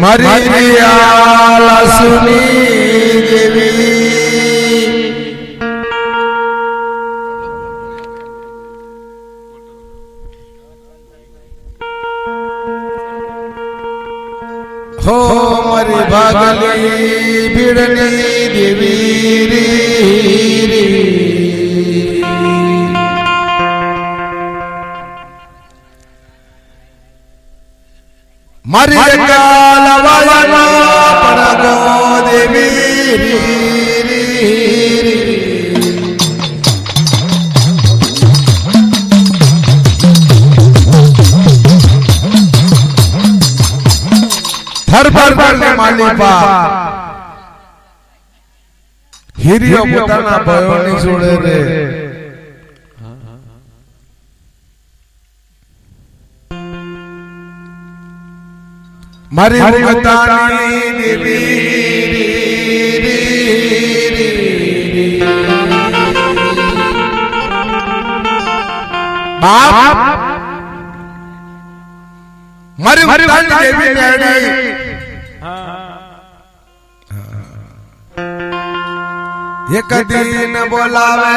મારી આલાસુની દેવી હો મારી ભાગલી ભીડની દેવી રે મારી કાલવાળાનો પડગો દેવી થરપર ને માલિપા હીરિયો પોતાના ભયોની જોડે રે મારી મુગતાની દેવી બાપ મારી મુગતાની દેવી મેડી એક દિન બોલાવે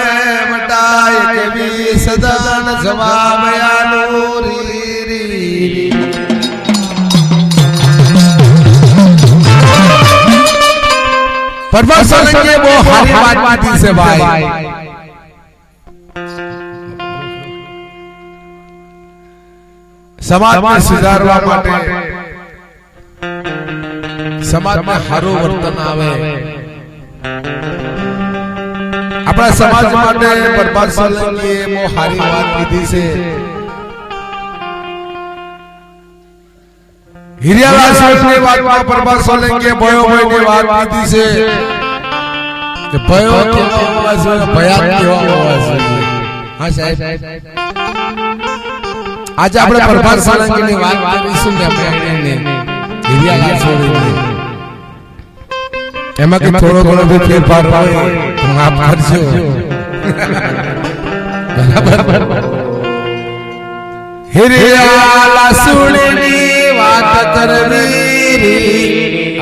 મટાય કેવી સદાન જવાબ આલો રી परवास सोलंकी वो हरी बात की से भाई समाज में सुधारवा माटे समाज में हारो वर्तन आवे अपना समाज माटे परवास सोलंकी वो हरी बात की से हिरियाला साहब बात में प्रभास सोलंकी भयो भयो ने बात की से કે भयो કેવો અવાજ હોય ભયાન કેવો અવાજ હોય હા સાહેબ આજે આપણે પ્રભાસ સોલંકીની વાત કરીશું ને આપણે હિરિયાલા સોલંકી એમાં કે થોડો ઘણો भी ફેરફાર હોય તો આપ કરજો બરાબર હિરિયાલા સોલંકી વાત કરવી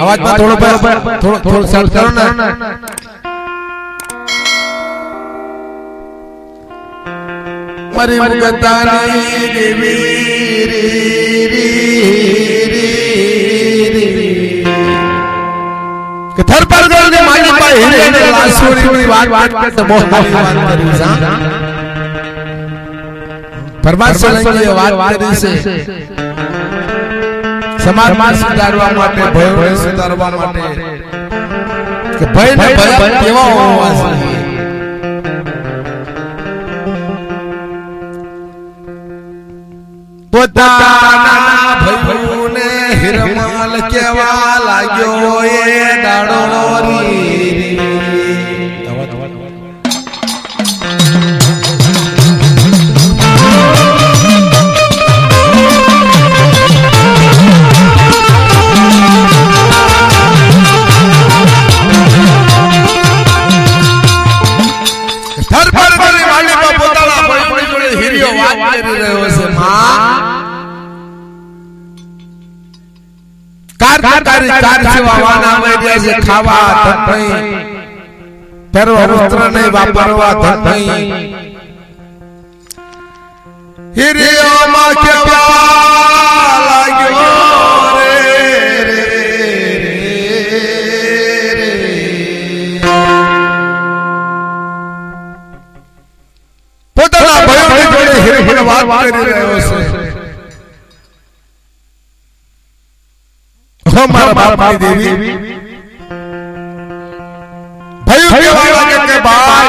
आवाज में थोड़ा साउंड करो ना मरी मुगतानी देवी के थर पर गल ने मानी पा हीरे ने लासुरी की बात के तो बहुत बात करी सा प्रभास सोलंकी बात करी से समाज में सुधारवा माटे भय सुधारवा माटे કે ભય ને ભય કેવા હોવા જોઈએ પોતાના ભયને હિરમલ કેવા લાગ્યો એ દાડો રી कार सेवा वाना में जैसे खावा धन नहीं परवा वस्त्र नहीं वापरवा धन नहीं हिरियो मां केवा लाग्यो रे પોતાના ભયોની જોડે હિરમણ વાત કરી રહ્યો છે हमारा बाप की देवी भाई केवा लगे के बाद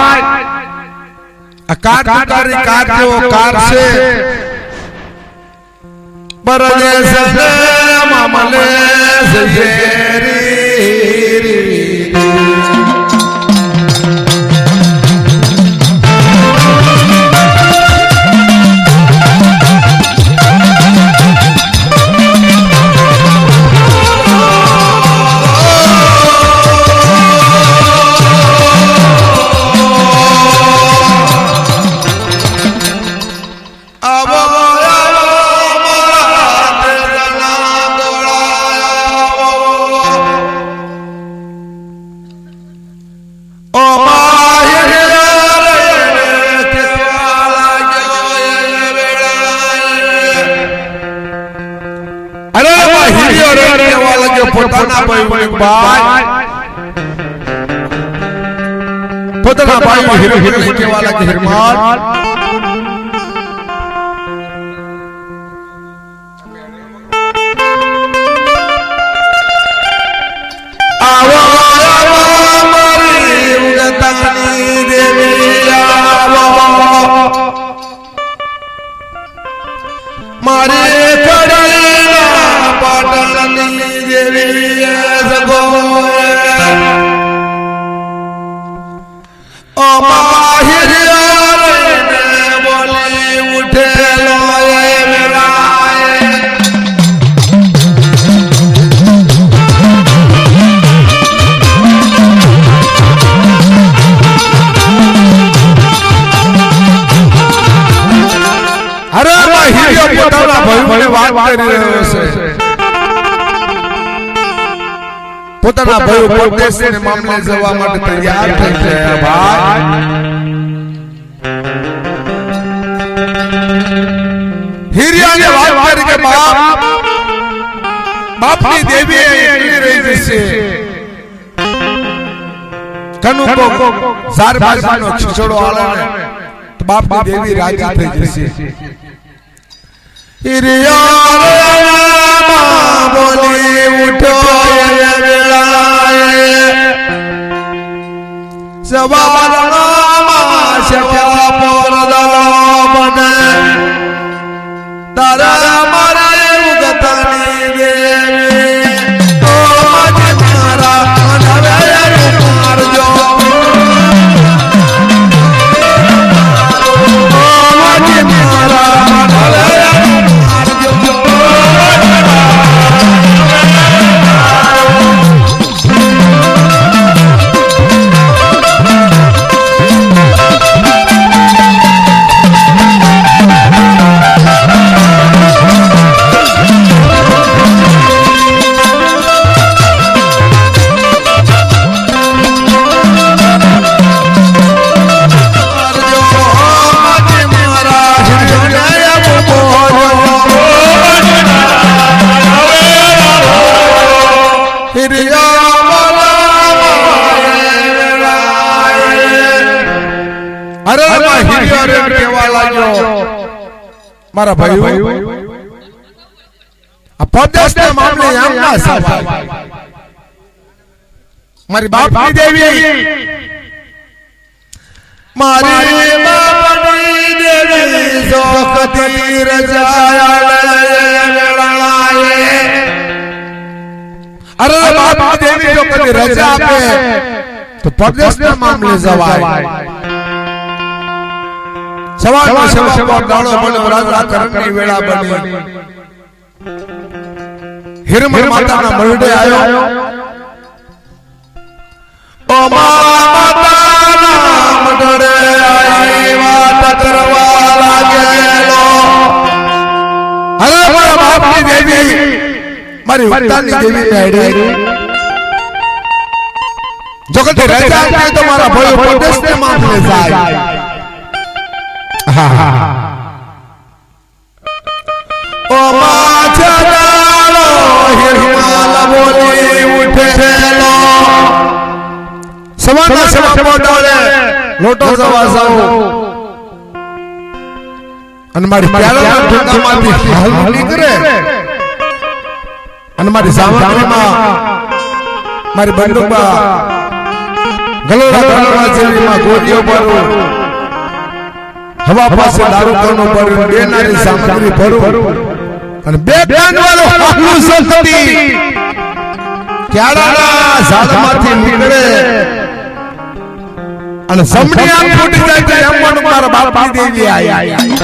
कार जो कार से बरले से मामले से जेरी બાઈ પોતાના ભાઈ હિરમલ કહેવા લાગે હિરમલ પોતાના ભાઈ પરદેશને મામલે જવા માટે તૈયાર થઈ ગયા ભાઈ હિરિયાને વાત કરી કે બાપની દેવી એકલી રહી જશે કનુ કો ઝાર બાજનો ખીચડો આલે તો બાપની દેવી રાજી થઈ જશે હિરિયા બોલી ઉઠો સવારમાં શક્યા પોરદલો બને તારા મારા ઉગતાની દેવી ઓ મારા નવે મારજો ઓ મારા નવે મારા ભાઈઓ આ પરદેશના મામલે આમ ના સવાલ મારી બાપની દેવી મારી બાપની દેવી સોખતી રજાયા અરે બાપની દેવી જો કદી રજા આપે તો પરદેશના મામલે જવાય સવારમાં સવારમાં દાડો બન્યો રાજા કરણની વેળા બની હિરમલ માતાના મરડે આવ્યો ઓ માતાના મરડે આવી વાત કરવા લાગેલો અરે મારા બાપની દેવી મારી ઉતાની દેવી બેડી જો કે રાજા કે તો મારા ભાઈઓ પરદેશને મામલે જાય ઓ માછડાલો હિરમલ બોલી ઉઠેલો સવારના સવા મોડે લોટો જવા જાવ અને મારી પ્યાલાના ઢોકામાંથી હાલ નીકળે અને મારી સાવરણીમાં મારી બંદૂકમાં ગલોરા ગલોરા જેવીમાં ગોળીઓ ભરું હવા પાસે દારૂ કોનો ભરું બે નાની સામગ્રી ભરું અને બે કાન વાળો હાલું સંતતિ ક્યાડાના ઝાડમાંથી નીકળે અને સમણી આમ ફૂટી જાય તો એમ પણ મારા બાપની દેવી આવી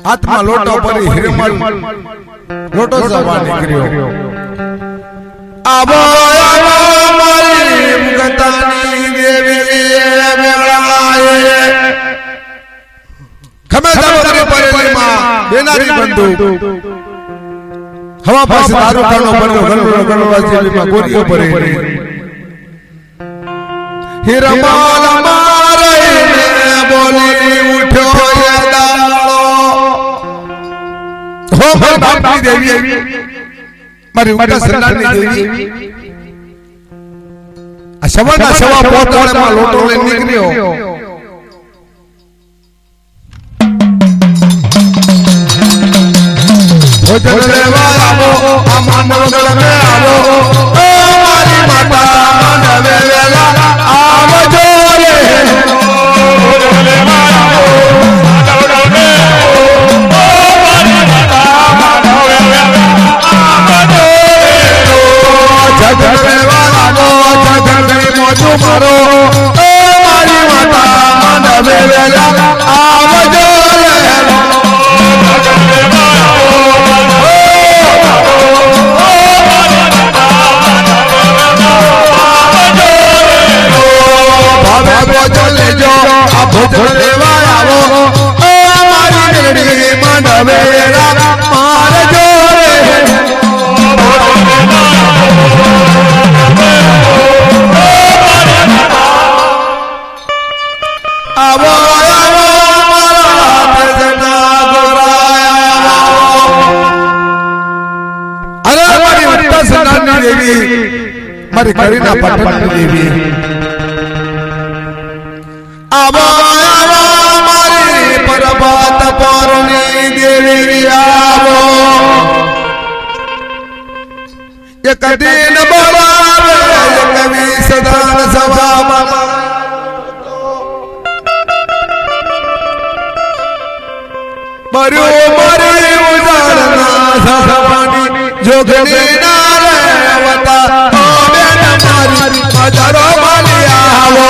હાથમાં લોટો ભરી હિરમલ લોટો સભા નીકળ્યો આવો આવો મારી મુગતાની દેવી મેળાએ ખમે જાવ પરેલી માં બેનારી બંધુ હવા પાસે દારૂ ખાનો બન્યો ગણવા જેવીમાં ગોરીઓ ભરેલી હિરમાલ મારે બોલી ઉઠ્યો એ દાડો હો બાપની દેવી મારી ઉગતા સરદારની દેવી આ સવારના સવા પોતાળામાં લોટો લઈને નીકળ્યો ભોજન લેવા આવો આ માનવ ગળને આવો ઓ મારી માતા માનવે વેલા આવજો રે ભોજન લેવા આવો માનવ ગળને ઓ મારી માતા માનવે વેલા આવજો રે જગન લેવા આવો જગન મોજું મારો ઓ મારી માતા માનવે વેલા આવજો રે જગન લેવા ભોજન લેવા આવો ઓ મારી મેળી માંડવે મારજો રે આવો આવો મારા ભજના ગોરાયા અરે મારી ઉત્તા સનાની દેવી મારી કરીના પટણની દેવી આવો આવો મારી પર્વત પરની દેવી આવો એક દિન બોલાવે એક વિસદાન સભામાં બર્યું મારી ઉજાડના સભાની જોગણી ના રેવતા ઓ બેન મારી હજારો માલી આવો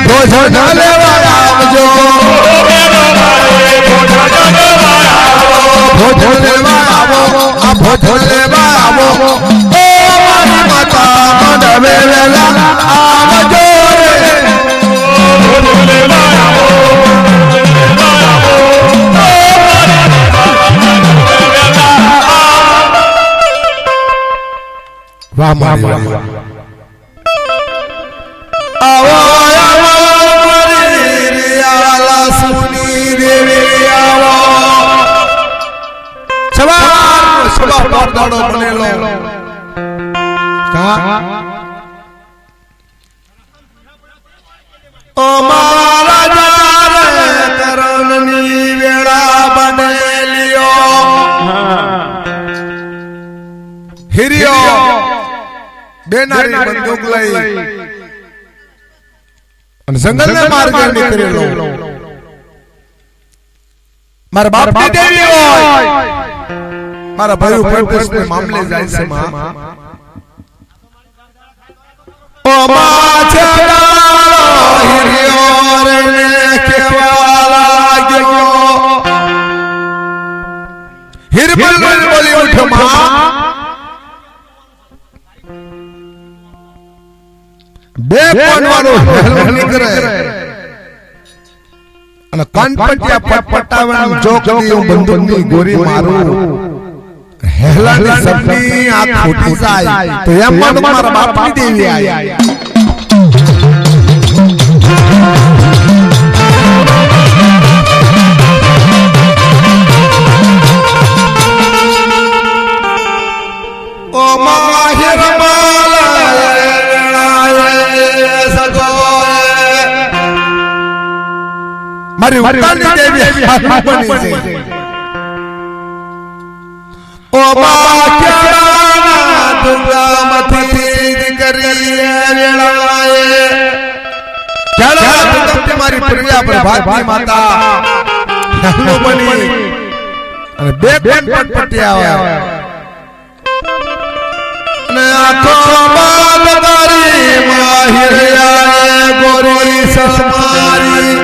ભોજન લેવા આવજો ભોજન લેવા આવો આ ભોજન લેવા આવો ઓ મારી માતા મંડવે વેલા આવજો રે ભોજન લેવા આવો વાહ મારી આવો દાડો બનેલો કા ઓ મારા જારે કરણની વેળા બનેલિયો હિરિયો બેનારી બંદૂક લઈ અને જંગલને માર્ગે નીકળેલો મારા બાપની દેવી હોય મારા ભાઈ પ્રદેશ ને મામલે જાય છે માં ઓ માં છેડાળો હિરિયો રે કેવા લાગ્યો હિરબલ બોલી ઉઠો માં બે કોણવાળો હેલમ નીકળે અને કાનપટિયા પટાવન જોક દી બંદૂકની ગોરી મારું હેલાની સપની આ ખોટી જાય તો એમ માં મારા બાપની દેવી આયા ઓ માહિર મારી ઉત્તાની દેવી બની છે ઓ બાક્યાના દુર્ગામથી કરીએ વેળાએ ક્યાડા દુર્ગમ મારી પ્રિયા પ્રભાતની માતા હેલો બની અને બે કોણ પટપટી આવ્યા અને આખો બાદ તારી માહિરિયા ગોરી સસમારી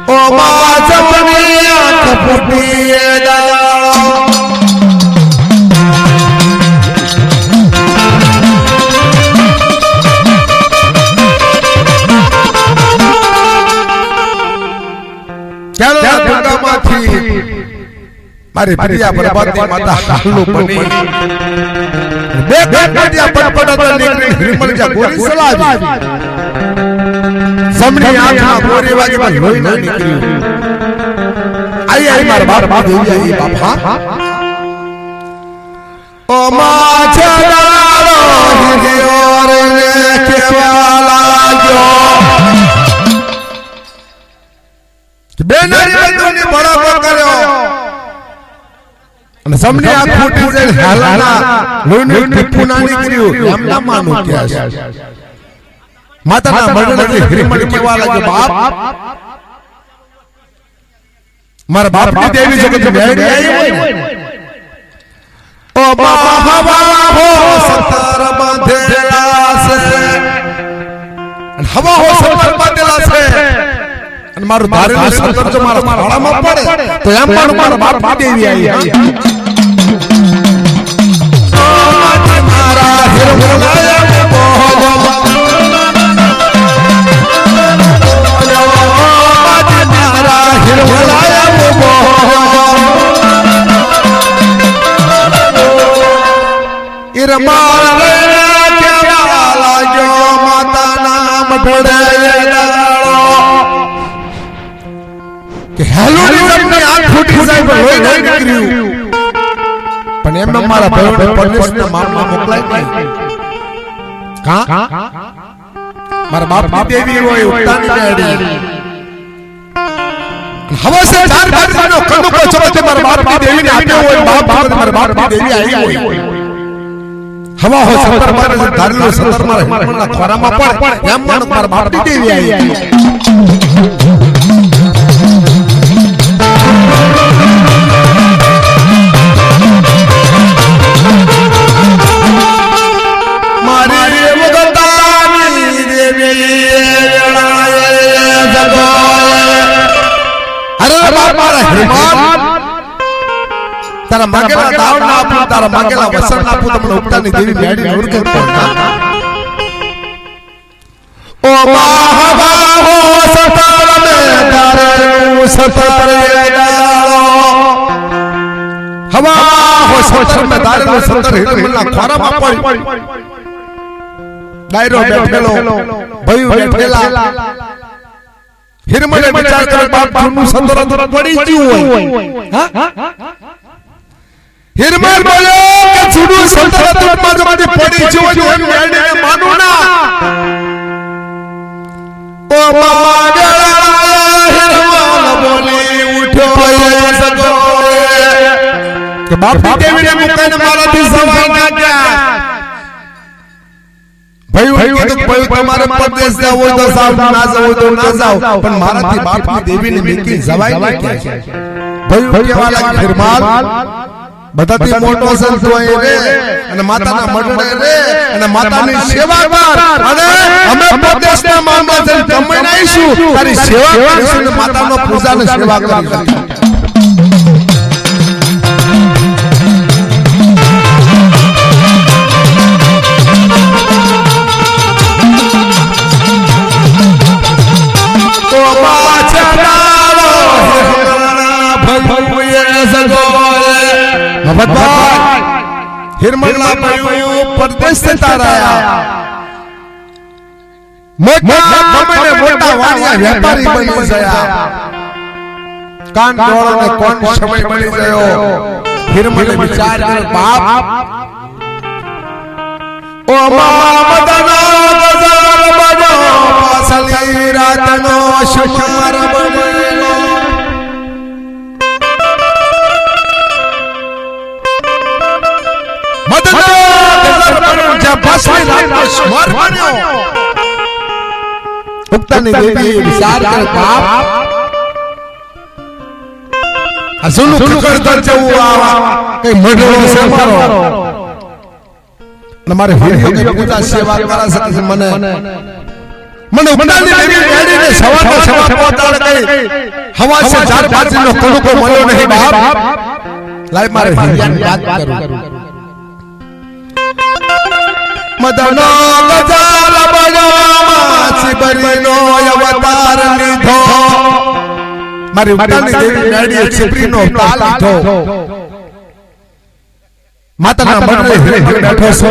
ઓ મા જપની આંખ ફૂટી એ દાળો ચાલો ગંગામાંથી મારી પ્રિયા પ્રભાતી માતા હાલુ બની બે ગંગાડિયા પડપડતા નીકળી હિરમણજા ગોરી સલાવી સમણી આંખમાં ગોરી વાગી લોહી ના નીકળ્યું આઈ મારા બાપ દેવી આઈ બાપા ઓ મા છડાળો હિરિયો રે કેવા લાગ્યો બેનરી બંધુની બળાકો કર્યો અને સમની આ ફૂટી જઈને હાલના લોહીનું ટીપું ના નીકળ્યું એમ ના માનું કે માતાના મરણથી હિરમણ કેવા લાગે બાપ મારા બાપની દેવી જગત મેળી આવી હોય ઓ બાહવા હો સતર બાંધેલા છે અને હવા હો સતર બાંધેલા છે અને મારું ધારેલું સતર જો મારા ખાડામાં પડે તો એમ પણ મારા બાપની દેવી આવી મારા હિરમણાયા બોહો મારા હિરમણાયા બોહો ઇરમાર રે કેવા લાગ્યો માતા નામ ઢોળે દાળો કે હેલુની આંખ ફૂટી જાય પણ લોહી નહીં નીકળ્યું પણ એમ મારા ભયોને પરદેશના મામા મોકલાય નહીં કા મારા બાપની દેવી હોય ઉતાની બેડી હવા સે ચાર બાજુનો કંદુકો ચમચે મારા બાપની દેવીને આપ્યો હોય બાપ મારા બાપની દેવી આવી હોય હવા હો સતર મારે ધારેલું સતર મારે હિરમણના ખોરામાં પડે એમ મારા બાપની દેવી આવી તારા માગેલા દાવ ના આપું તારા માગેલા વસન ના આપું તમને ઉપતાની દેવી મેડી ઉરકે ઓ બાહવા હો સતર મે તારે સતર ડાળો હવા હો સતર મે તારે સતર હિરમણના ખોરામાં પડી ડાયરો બેઠેલો ભયું બેઠેલા હિરમણે વિચાર કરે બાપ નું સતર અંદર પડી ગયું હોય હા હિરમણ બોલ્યો કે છૂડું સતર મારી પડી ગયું એમ મેડીને માનું ના ઓ માગળા હિરમણ બોલી ઉઠ્યો એ સગો કે બાપની દેવીને મુકાઈને મારાથી સવાય ના ગયા ભયું કીધું ભયું તમારે પરદેશ જાવ હોય તો જાવ ના જાવ હોય તો ના જાવ પણ મારાથી બાપની દેવીને મૂકી જવાય ના કે ભયું કેવા લાગે હિરમણ બધાથી મોટો સંત હોય રે અને માતાના મઢડે રે અને માતાની સેવા કર અને અમે પરદેશના મામલા જઈને કમાઈને આવીશું તારી સેવા કરીશું અને માતાનો પૂજાને સેવા કરીશું તો બાચડાલો હિરમણના ભયું સગો ભગવાન હિરમણના ભયું પરદેશ જતા રહ્યા મોટા ગમે મોટા વાણિયા વેપારી બની ગયા કાન ડોળો ને કોણ સમય મળી ગયો હિરમણે વિચાર કર્યો બાપ ઓ મા મદના ગઝલ બજો પાસલી રાતનો શુમાર બનેલો ઉપતાની દેવી વિચાર કરે બાપ આ સુનું ખકડતર જેવું આવા કઈ મઢડો છે મારો મારે હિરિયોની પૂજા સેવા કરા શકે મને ઉડાની દેવી એડીને સવારના સવા પોતાડ ગઈ હવા સે ચાર બાજુનો કણકો મળ્યો નહીં બાપ લાઈ મારે હિરિયાની વાત કરું મદનો ગજાલ બજામાં ચિબરીનો અવતાર લીધો મારી ઉડાની દેવી એડીએ ચિબરીનો તાલ લીધો માતાના મંડળે હિરે બેઠો છો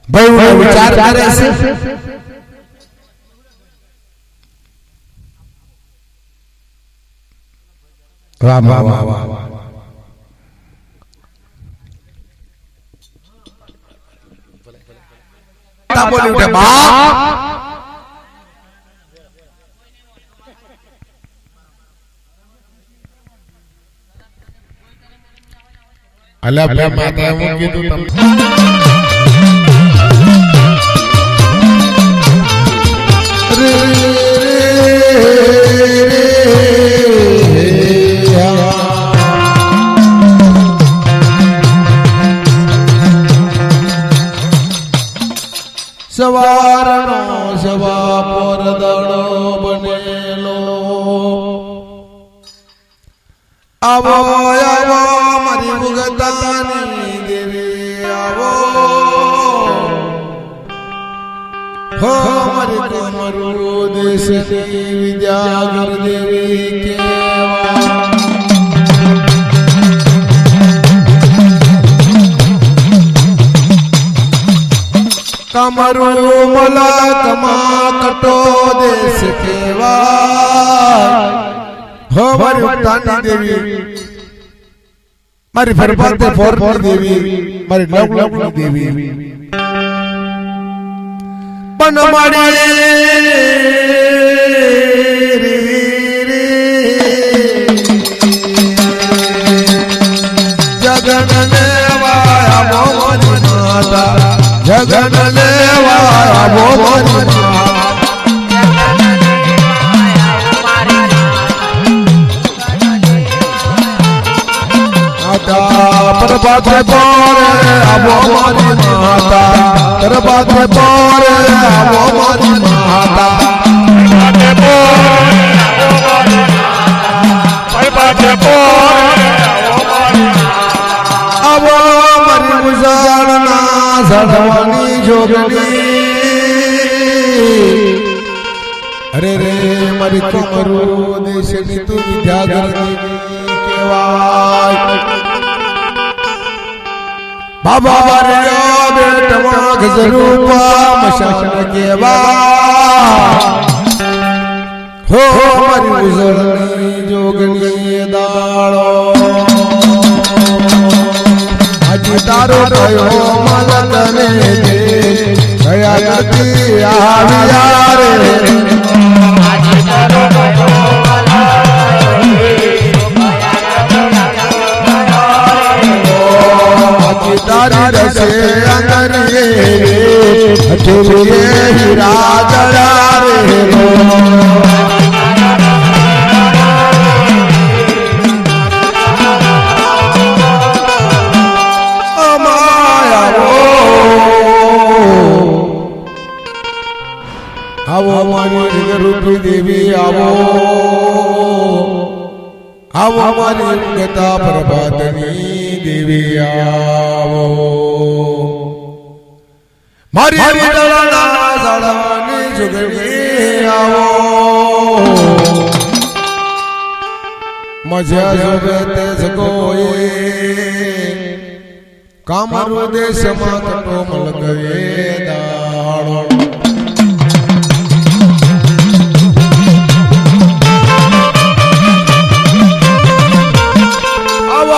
ભાઈનો વિચાર કરે છે વાહ વાહ વાહ વાહ તા બોલી ઉઠે બાપ અલ્યા બે માતા હું કીધું તમને સવારનો સવા પોરદણો બનેલો આવો આવો મારી મુગતાની દેવી આવો હો મારી કમરુ દેશની વિદ્યાગર દેવી કેવા કમરુ મલકમાં કટો દેશ કેવા હો મારી ઉતાની દેવી મારી ફરફરતે ફોરની દેવી મારી લવલવની દેવી પણ મારી જગન લેવા મોરી માતા જગન લેવા મોરી પરબાતે પોરે આવો મારી માતા પરબાતે પોરે આવો મારી માતા પરબાતે પોરે આવો મારી મુજાળના ઝડવાની જોગણી અરે રે મારી કમરુ દેશની તું વિદ્યાગરની કેવાય બાબા રે બેટવા ગજરૂપા મશાન કેવા હો મારી ઉજળની જોગની દાળો આજે તારો કયો મલકને દે ગયા કરતી આવ્યા રે આજે તારો કયો તારી રસે અંગરે હઠીએ હીરા જડા રે આવો મારી રૂપી દેવી આવો આવો મારી ગતા પ્રભાતની દેવી આવો મારી વિદળના ઝાડવાની જુગણી આવો મજા જોવે તે જગોએ કામરુ દેશમાં કટો મલગવે દાડો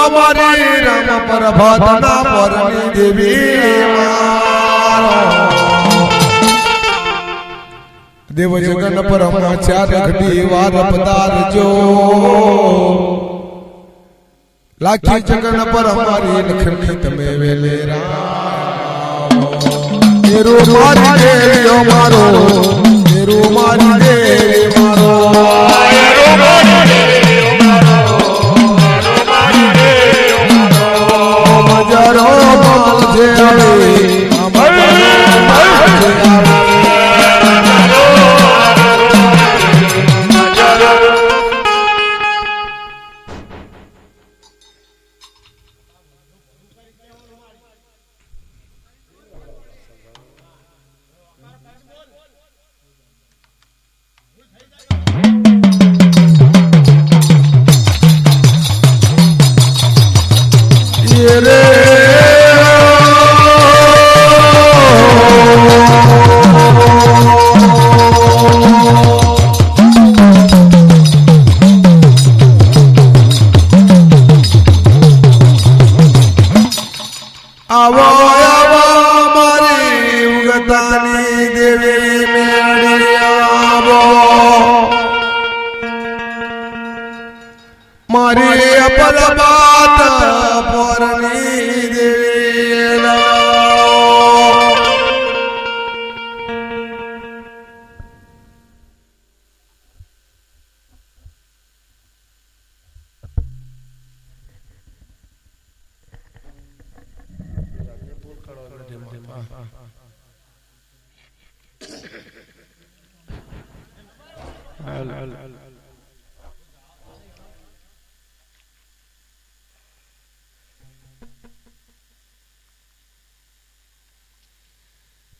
મારી રામ પ્રભાતના પરની દેવી દેવ જગન પર ચાર ઘડી વાર પધારજો લાખી જગન પર અમારી લખની તમે વેલે રામ તેરો મારી દેવીઓ મારો તેરો મારી દેવી મારો તેરો મારી દેવીઓ મારો જરો માલ જે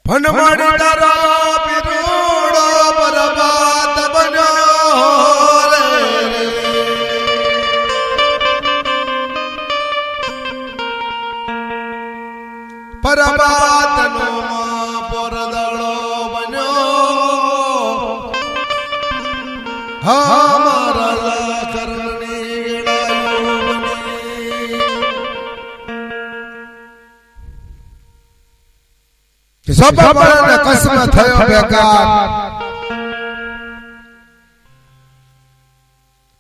ભનમાડી તારો પીરુડો પરબાત બન્યો રે પરબાતનો પરદળો બન્યો હા મારા કરણની વેળાયો બની સબબને કસ્મ થયો બેકાર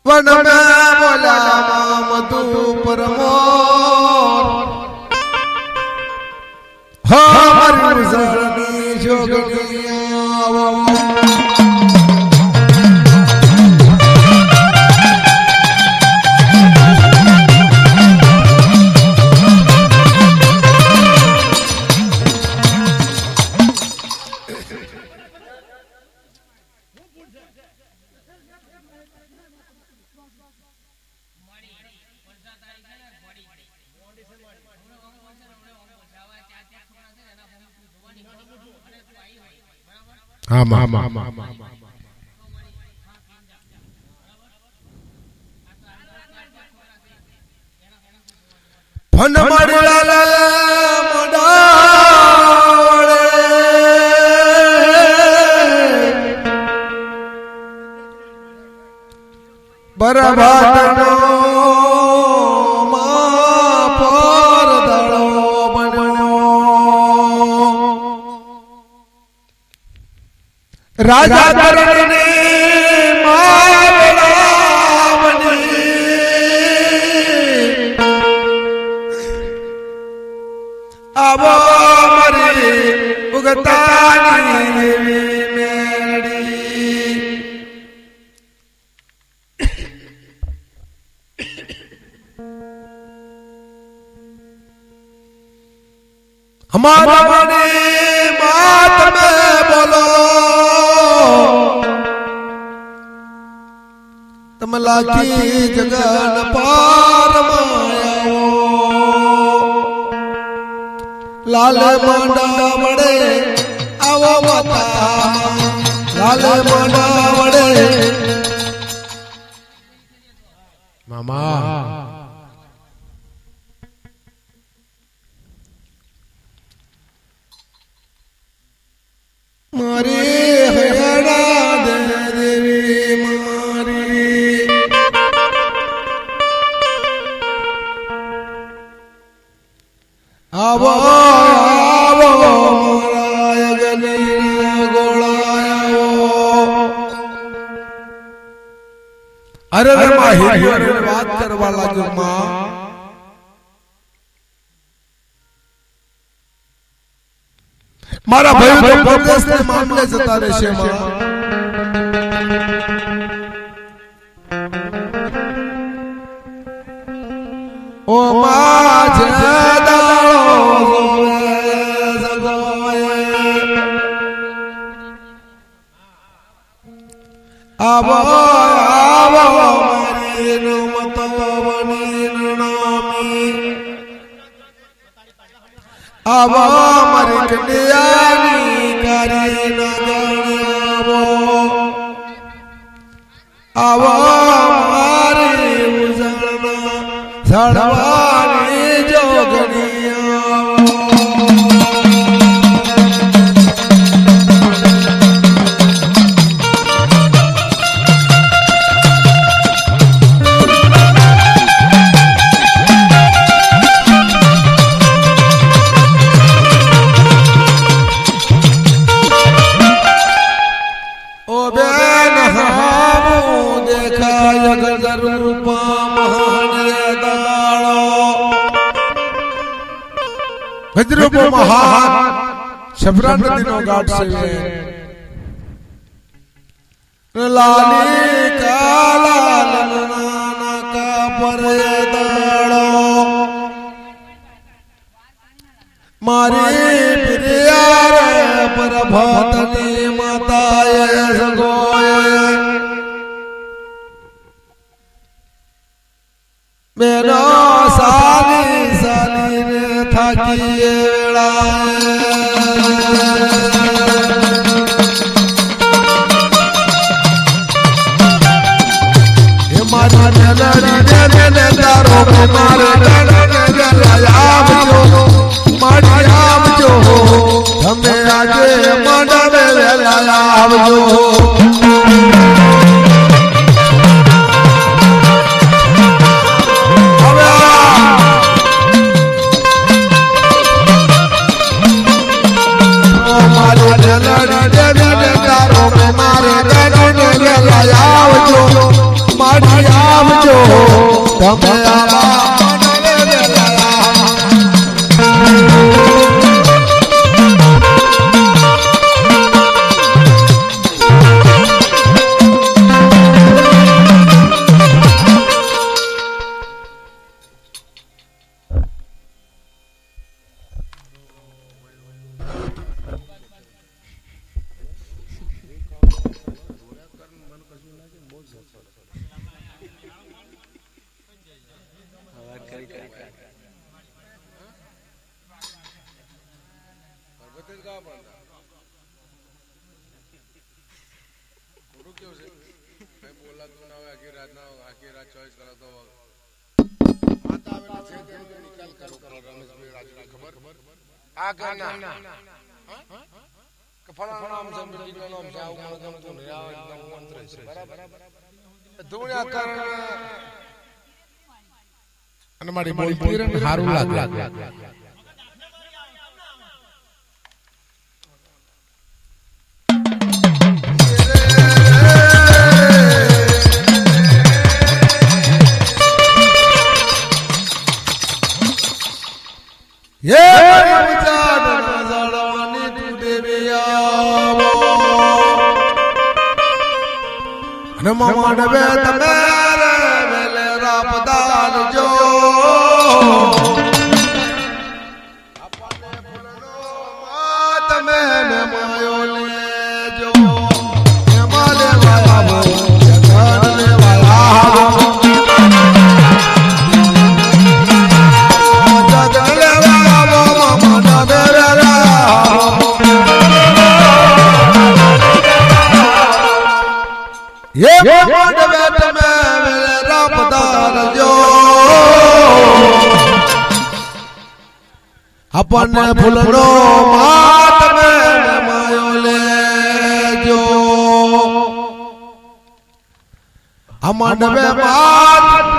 વન મે બોલા મધુ પરમોર હા મારી મુઝરની જોગણી આવો ફન મળેલા મોડાવળે બરબાદનો માં પરદળો બન્યો રાજા કરણની માં આવો મારી ઉગતાની દેવી મેળી हमारा मने बात में बोलो तम लाखी जगन पार मायाओ लाल मांडा वड़े आवो माता लाल मांडा वड़े मामा मारी हयड़ा दे देवी मारी आवो आवो मारा गनी गोळायो अरे माही વાત કરવા લાગ્યો માં મારા ભાઈ તો પરદેશને મામલે જતા રહેશે માં ઓ માં જદાળો જગોય આવો આવો મારી નુમતો બની નામી આવો મારી કન્યાની કરી ન ગણ્યાવો આવો મારી ઉજળના ઝાડવાની જોગણીયાવો ગજરૂપો મહાન શબરા નદીનો ઘાટ છે લાલી કાલા લલના કા પર દાળો મારી પ્રિયા રે પ્રભાતની માતાએ સગોય બેનો સાલી સાલી રે થાકી વેળાએ એ મારા મેલડી ને તારો મારે આવજો મારી આવજો તમે આજે મંડવે વેલા આવજો અને મારી બોલતી રે હારું લાગે માંડવે તમે વેલે રાપદાર જો તમે માયો લેજો એમાં લેવા આવો જગન લેવા આવો જગન લેવા આવો માંડવે વેલા ये માંડવે તમે વેલે રાપદાર જો આપણને ફૂલનો માત મે માયો લેજો આ માંડવે માત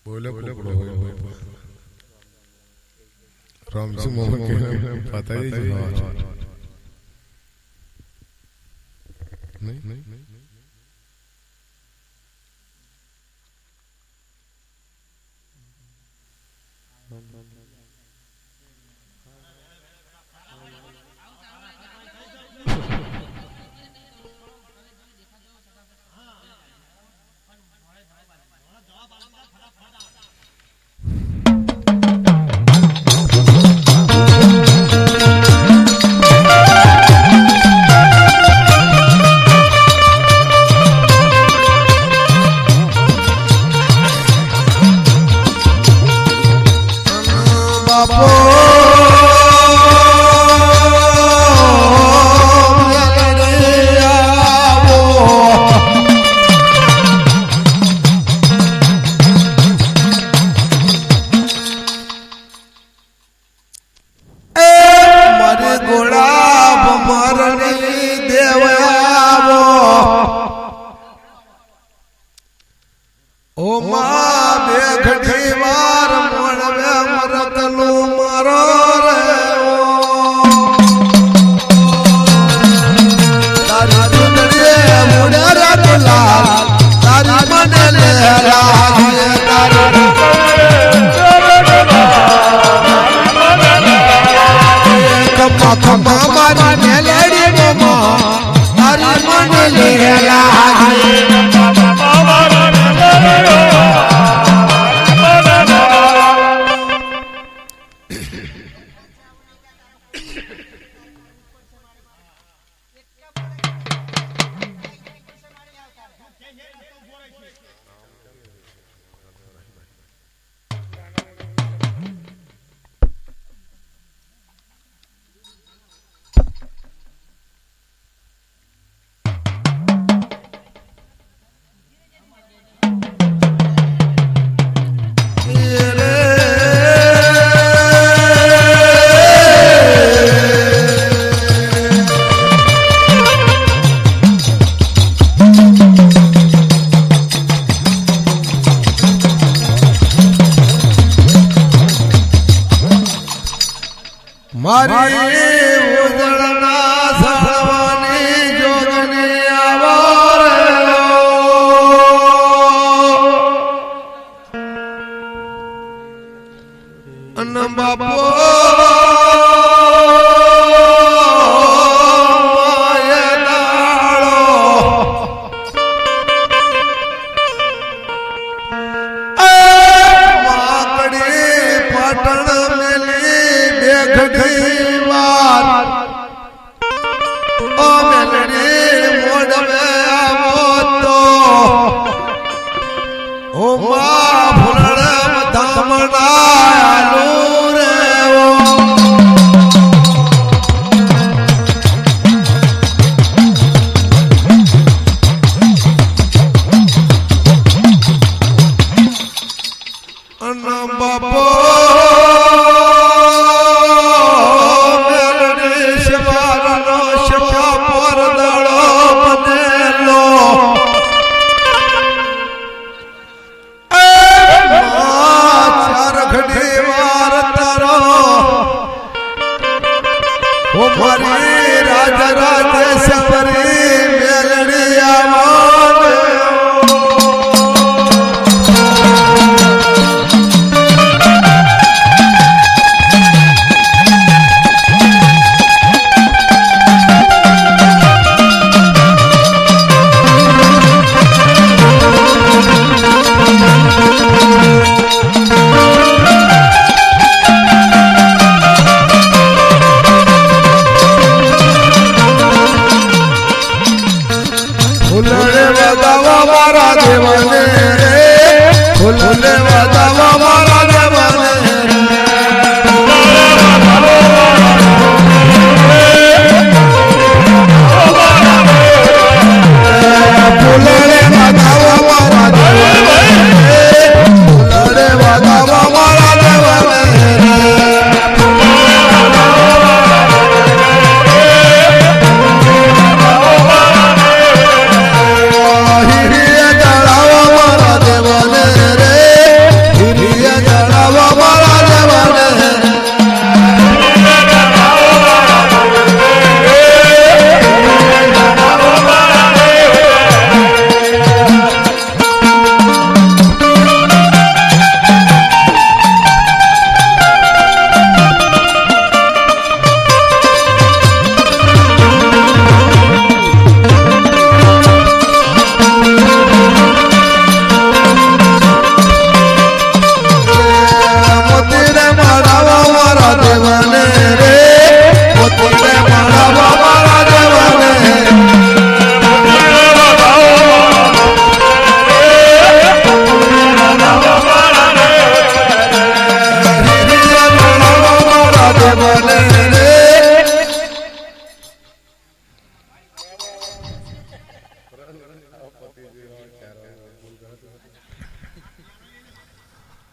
बोले बोले राम जी मोहन के पता ही नहीं આંખમાં મારી મેલડી તારી મન લેલા મારી ઉજળના સળવાની જોગની આવારે અન બાપો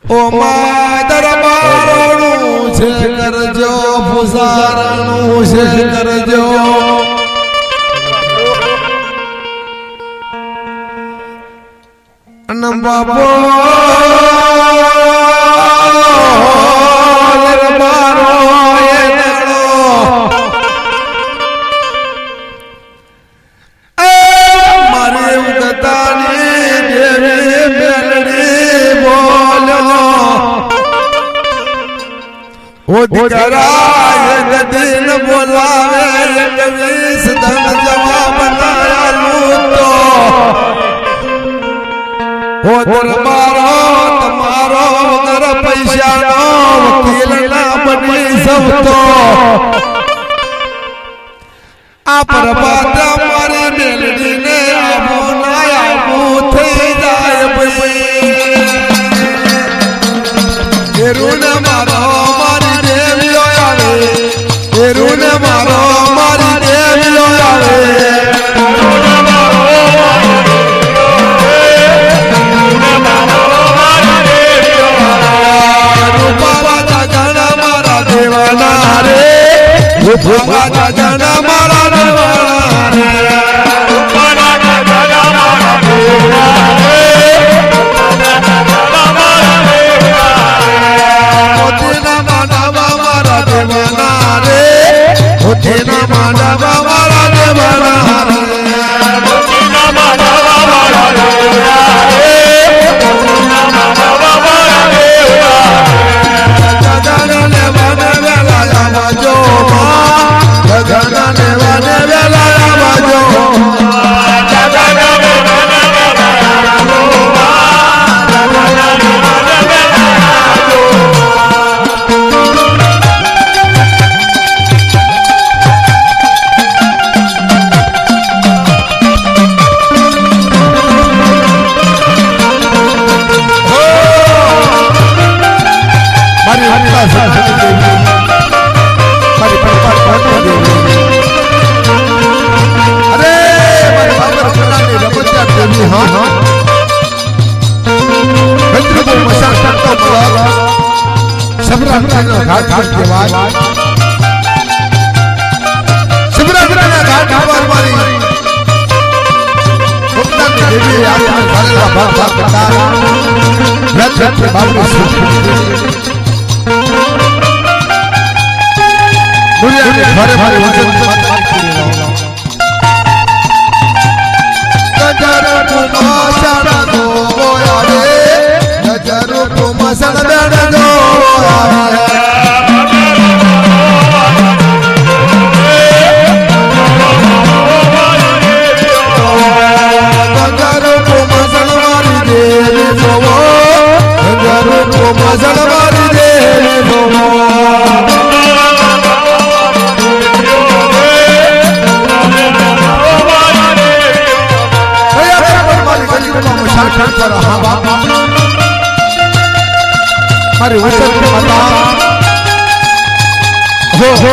ઓ મા દરબારનું છે કરજો ફુસારનું છે કરજો અન બાપો દરબારો એ દડો મારે ઉગતાની દેવી મેલડી બોલો ઓ દીકરા कराए दिन बोलावे एक 20 धन जवाब बनाया लूटो हो दरबारो तुम्हारो वगर पैसा नो वकील ना बनी सब तो आ प्रभात मारी मेलडी ने आबू ना आबू थे जाए भाई एरुने मारो मारी देवियो आवे एरुने मारो मारी देवियो आवे देवाना रे भूपा जाना मारा देवाना रे भूपा जाना मारा देवाना रे होतेना मानवा मारा देवाना रे होतेना मानवा मारा देवाना रे होतेना मानवा मारा देवाना रे होतेना मानवा मारा देवाना रे गगन ने वाने वेला बाजो गगन ने वाने वेला बाजो गगन ने वाने वेला बाजो मारी हत्ता सरस्वती देवी मारी परिवार भगवती देवी हाँ हाँ मित्र मशाल करता हुआ सबरा घाट के बाद सबरा घाट पर मारी गुप्ता की देवी आत्मा भरेला भाग करता रथ के बाबू दुनिया के भरे भरे वचन नजर कुमासन दो यारे नजर कुमासन दो यारे नजर कुमासन मारी देवी दो नजर कुमासन मारी देवी दो पर हाँ बाबा हमारे वचन के बता हो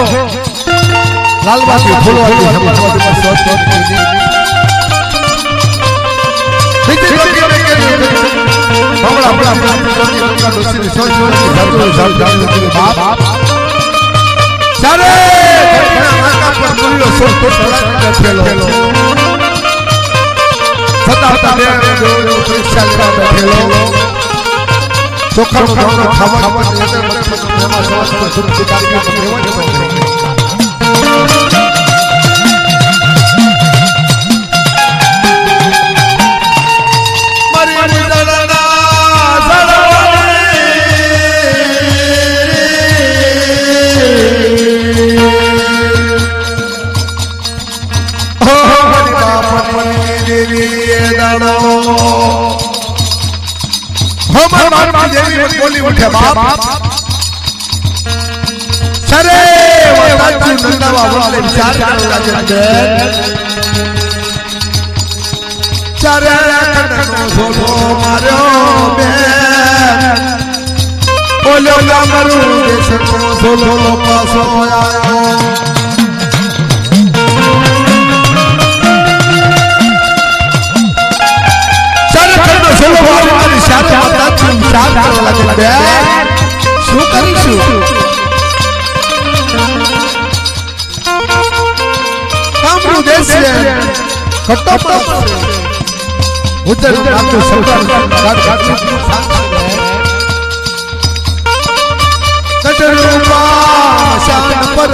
लाल बाबू फूलों वाली हमारे वाली पर सोच सोच के बड़ा बड़ा बड़ा का दूसरी सोच सोच के जाल बाप सारे माता पर बोलियो सोच सोच के खेलो सता दे परीक्षा लेवा बैठे लो चोखा दोनों खबर लेते मतलब प्रेमा समाज पर सुरक्षित आदमी को प्रेमा जो बैठे मरी जलना देवी दानो हमर माता देवी में बोली उठे बाप सरे वताची नंदवा बोले विचार करला जंदे चारे कटनो सोलो मारो बे बोलो ना मरू देश को सोलो पासो आयो सोलो वाली शादी माता तुम शादी करला जंदे શું કરીશું કામનું દેશ છે કટોપડો ઉજ્જૈન નામનું સરદાર ઘાટ કટરૂપા શાન પર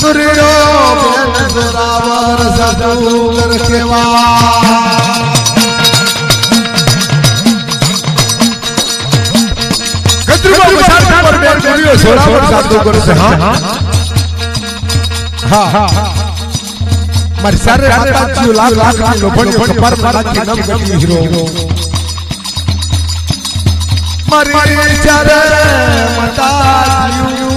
तुरियो बेन जोरावर साधु कर केवा ગુરુએ જોરાવર સાધુ કરે છે હા હા મારી સારે માતાજીઓ લાખ લાખ લોભણ્યો કપાર માતાજી નમ ગતિ હીરો મારી સારે માતાજીઓ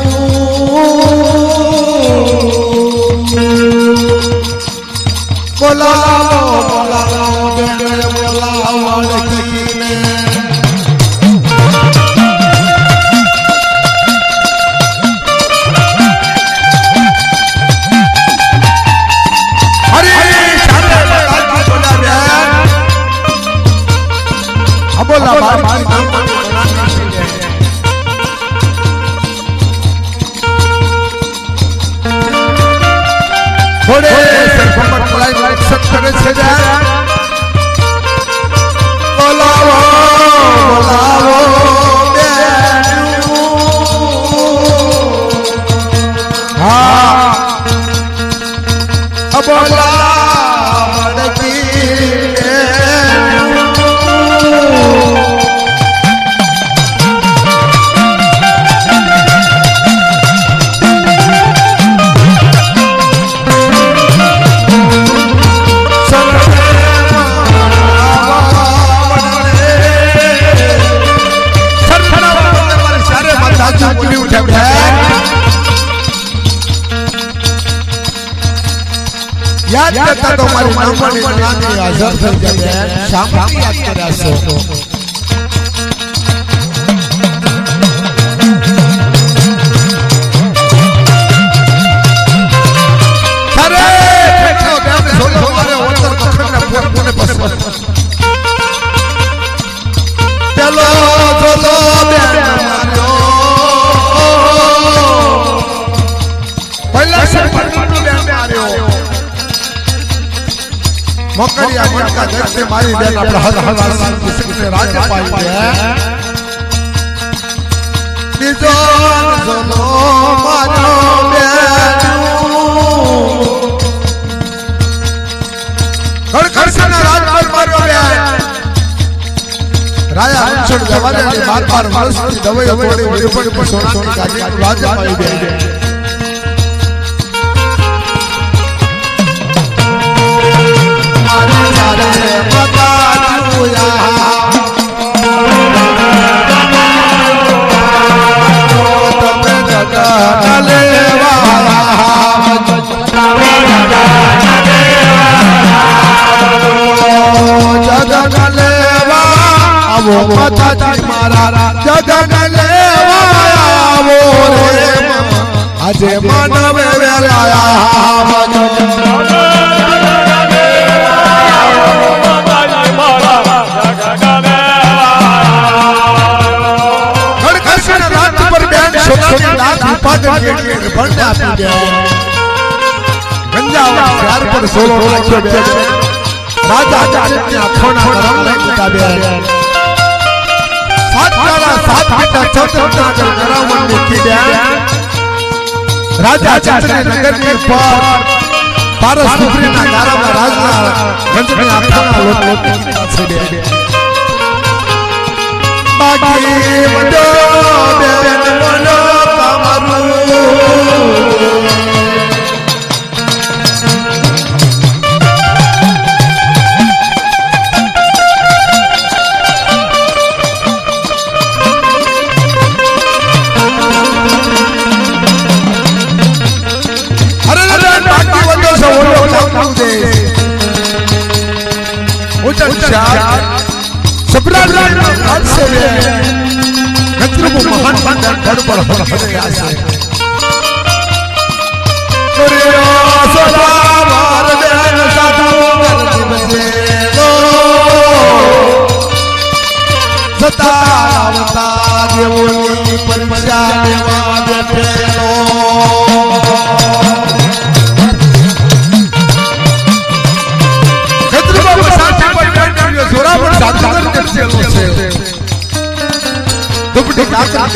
બોલાવો બોલાવો બેન બોલાવો લખીને બોલા બાર થોડે સરખમત બોલાઈ એક્સેપ્ટ કરે છે બોલાવો બોલાવો હા બોલા याद करता तो हमारी नामनी नानी हाजिर થઈ જાય શામથી યાદ કર્યા છો અરે બેઠો બેન સોલો મારે ઓતર પખડના પોને પસંદ ચલો ચલો બેન મારો પહેલા સરપંચનો બેન માર્યો મોકરિયા મટકા જગતે મારી બેન આપણા હર હર કિસને રાજ્ય પાઈ ગયા બીજો જોલો મારો બેન ખડખડના રાજ પર મારો બેન રાજા રણછોડ જવાને 12 વર્ષની દવાઈ તોડી વિરપણ સોનાની ગાડી રાજ્ય પાઈ ગયા માતાજી મારા જગન લેવા આવો રે આજે માનવ વેલાયા સોલો રાજા રાજા નગર ની પારસ પુત્રીના ગારામાં રાજના ગંજની આંખોના લોટ છે બાકી વડો બેન બોલો તમારું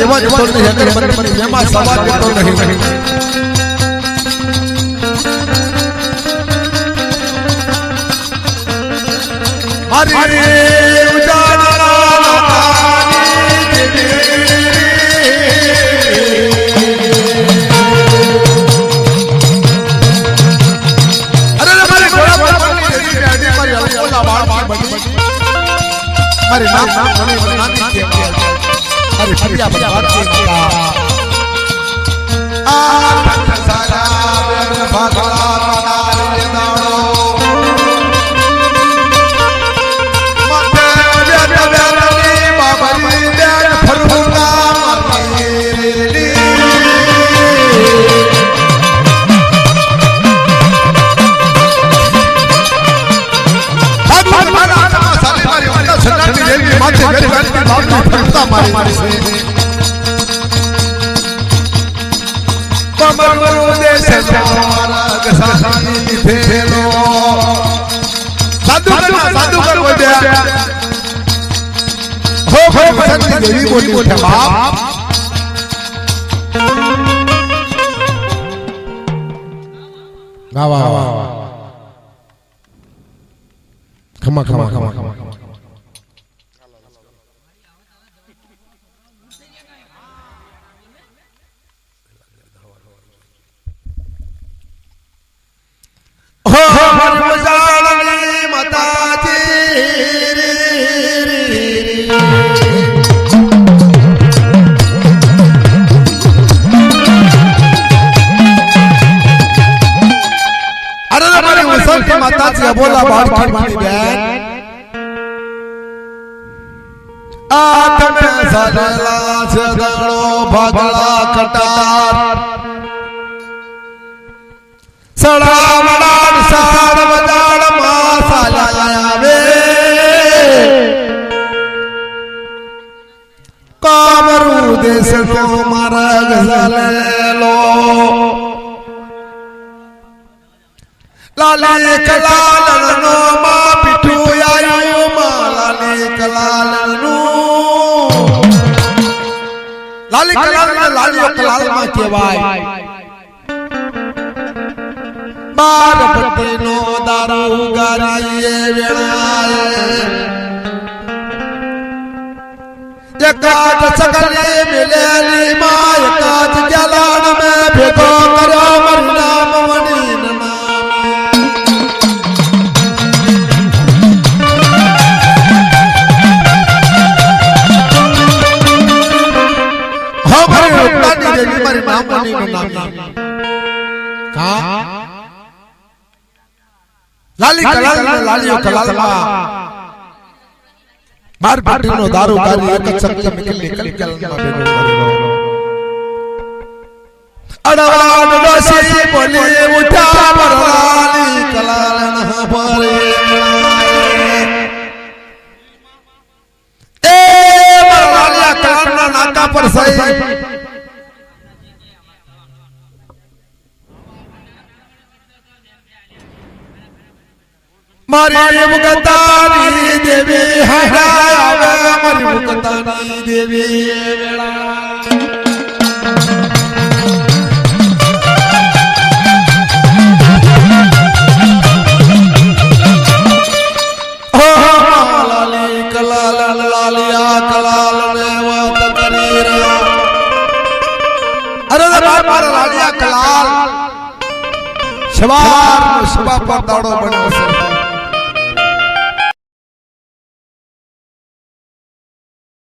એવા જ તો નહીં અગર મને એમાં સવાલ તો નહીં હરી ઉજાલા મારી નામ મને નાની કહેવાય અરે ફરિયા બરબાદ છે આ સારા બેન ભાગલા પટારે દાડો મતે બેન બેનની બાબરી બેન ફરુકા મારી ખમા ખમા ખમા ખમા માતાજી બોલા બાળકી બેન આ તમે સાડલા સદળો ભાગલા કટાર સડાવડાન સાડ વજાડ માં સાલા આવે કામરૂ દેશનો માર્ગ ચાલેલો લાલે કલાલનો માં પીઠું આયું લાલે કલાલનો લાલે કલાલને લાલીઓ કલાલમાં કહેવાય બાર પટ્ટીનો દારૂ ગારીએ વેણાય એકાદ સગલે મિલેલી માં એકાદ ગલાણ મે ભેગો કર્યો મર નામ વણી મારી નામની નું નામ કા લાલી કલાલ ને લાલીઓ કલાલમાં બાર પાટીનો દારૂ ગારી એક સત્ય નીકળી કલકલમાં ભેગો કરેલો અડવાડ ડોસી બોલી ઉઠા પર લાલી કલાલ ના પરે એ લાલિયા કલાલના નાકા પર સહી મારી મુકતાની દેવી હાય આવે મારી મુકતાની દેવી વેળા ઓ લાલી કલાલ લાલિયા કલાલ ને વાત કરી રહ્યા અરે મારા લાલિયા કલાલ સવાર પર દાડો બન્યો છે